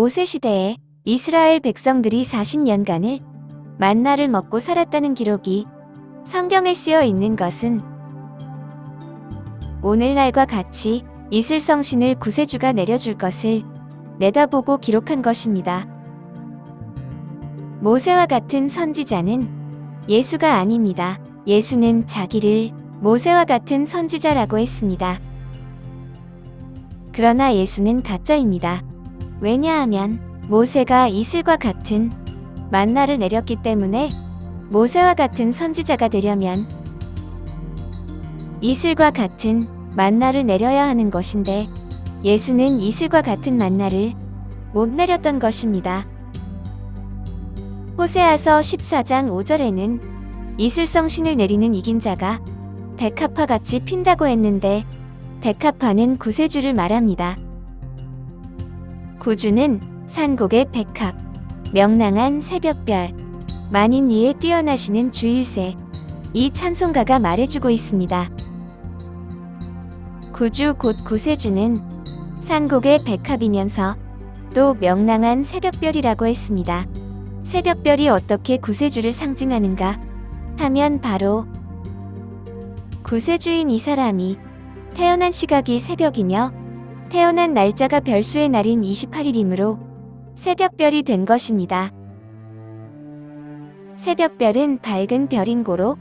모세 시대에 이스라엘 백성들이 40년간을 만나를 먹고 살았다는 기록이 성경에 쓰여 있는 것은 오늘날과 같이 이슬성신을 구세주가 내려줄 것을 내다보고 기록한 것입니다. 모세와 같은 선지자는 예수가 아닙니다. 예수는 자기를 모세와 같은 선지자라고 했습니다. 그러나 예수는 가짜입니다. 왜냐하면 모세가 이슬과 같은 만나를 내렸기 때문에 모세와 같은 선지자가 되려면 이슬과 같은 만나를 내려야 하는 것인데 예수는 이슬과 같은 만나를 못 내렸던 것입니다. 호세아서 14장 5절에는 이슬성신을 내리는 이긴 자가 백합화같이 핀다고 했는데 백합화는 구세주를 말합니다. 구주는 산곡의 백합, 명랑한 새벽별, 만인 위에 뛰어나시는 주일새, 이 찬송가가 말해주고 있습니다. 구주 곧 구세주는 산곡의 백합이면서 또 명랑한 새벽별이라고 했습니다. 새벽별이 어떻게 구세주를 상징하는가 하면 바로 구세주인 이 사람이 태어난 시각이 새벽이며 태어난 날짜가 별수의 날인 28일이므로 새벽별이 된 것입니다. 새벽별은 밝은 별인 고로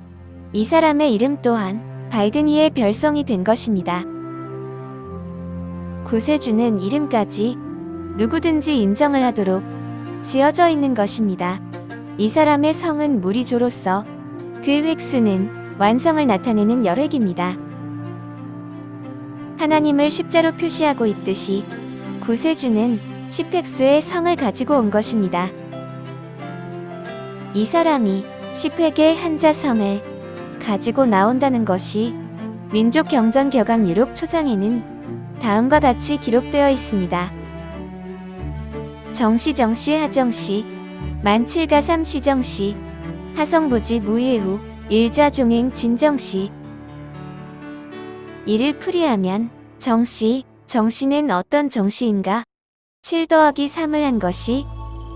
이 사람의 이름 또한 밝은 이의 별성이 된 것입니다. 구세주는 이름까지 누구든지 인정을 하도록 지어져 있는 것입니다. 이 사람의 성은 무리조로서 그 획수는 완성을 나타내는 열획입니다. 하나님을 십자로 표시하고 있듯이 구세주는 십획수의 성을 가지고 온 것입니다. 이 사람이 십획의 한자성을 가지고 나온다는 것이 민족경전겨감유록 초장에는 다음과 같이 기록되어 있습니다. 정시 하정시 만칠가삼 시정시 하성부지 무예후 일자종행 진정시. 이를 풀이하면 정시는 어떤 정시인가? 7 더하기 3을 한 것이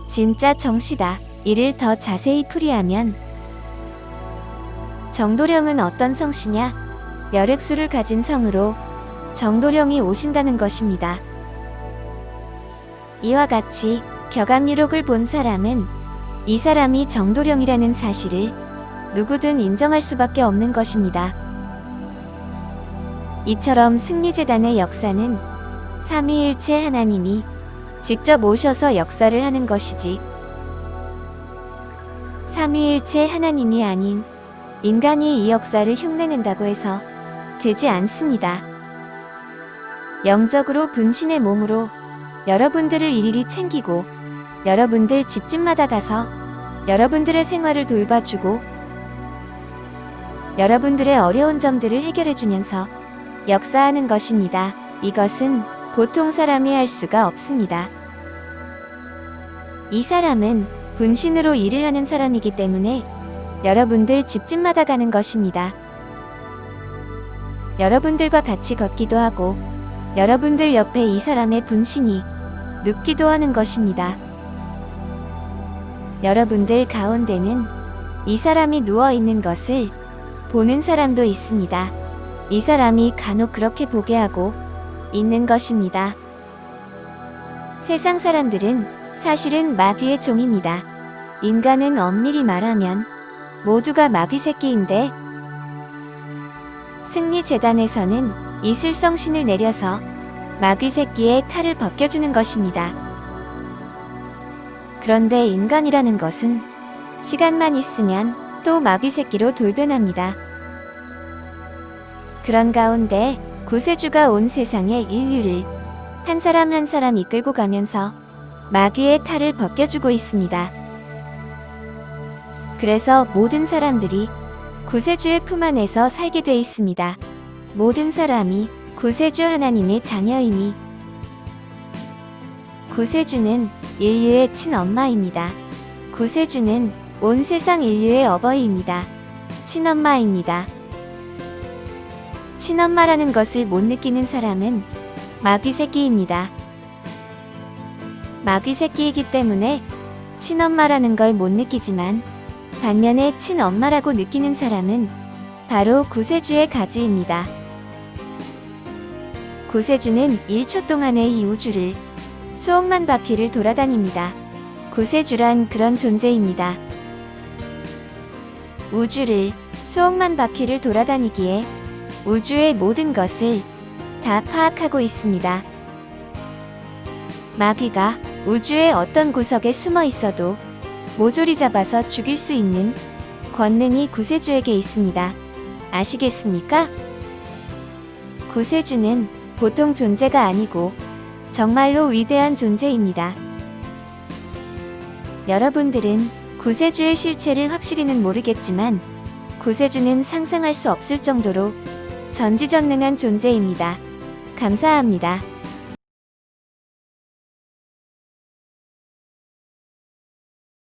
진짜 정시다. 이를 더 자세히 풀이하면 정도령은 어떤 성씨냐? 열획수를 가진 성으로 정도령이 오신다는 것입니다. 이와 같이 겨감유록을 본 사람은 이 사람이 정도령이라는 사실을 누구든 인정할 수밖에 없는 것입니다. 이처럼 승리제단의 역사는 삼위일체 하나님이 직접 오셔서 역사를 하는 것이지 삼위일체 하나님이 아닌 인간이 이 역사를 흉내낸다고 해서 되지 않습니다. 영적으로 분신의 몸으로 여러분들을 일일이 챙기고 여러분들 집집마다 가서 여러분들의 생활을 돌봐주고 여러분들의 어려운 점들을 해결해주면서 역사하는 것입니다. 이것은 보통 사람이 할 수가 없습니다. 이 사람은 분신으로 일을 하는 사람이기 때문에 여러분들 집집마다 가는 것입니다. 여러분들과 같이 걷기도 하고 여러분들 옆에 이 사람의 분신이 눕기도 하는 것입니다. 여러분들 가운데는 이 사람이 누워 있는 것을 보는 사람도 있습니다. 이 사람이 간혹 그렇게 보게 하고 있는 것입니다. 세상 사람들은 사실은 마귀의 종입니다. 인간은 엄밀히 말하면 모두가 마귀 새끼인데 승리재단에서는 이슬성신을 내려서 마귀 새끼의 탈을 벗겨주는 것입니다. 그런데 인간이라는 것은 시간만 있으면 또 마귀 새끼로 돌변합니다. 그런 가운데 구세주가 온 세상의 인류를 한 사람 한 사람 이끌고 가면서 마귀의 탈을 벗겨주고 있습니다. 그래서 모든 사람들이 구세주의 품 안에서 살게 돼 있습니다. 모든 사람이 구세주 하나님의 자녀이니 구세주는 인류의 친엄마입니다. 구세주는 온 세상 인류의 어버이입니다. 친엄마입니다. 친엄마라는 것을 못 느끼는 사람은 마귀 새끼입니다. 마귀 새끼이기 때문에 친엄마라는 걸 못 느끼지만 반면에 친엄마라고 느끼는 사람은 바로 구세주의 가지입니다. 구세주는 1초 동안의 이 우주를 수억만 바퀴를 돌아다닙니다. 구세주란 그런 존재입니다. 우주를 수억만 바퀴를 돌아다니기에 우주의 모든 것을 다 파악하고 있습니다. 마귀가 우주의 어떤 구석에 숨어 있어도 모조리 잡아서 죽일 수 있는 권능이 구세주에게 있습니다. 아시겠습니까? 구세주는 보통 존재가 아니고 정말로 위대한 존재입니다. 여러분들은 구세주의 실체를 확실히는 모르겠지만 구세주는 상상할 수 없을 정도로 전지전능한 존재입니다. 감사합니다.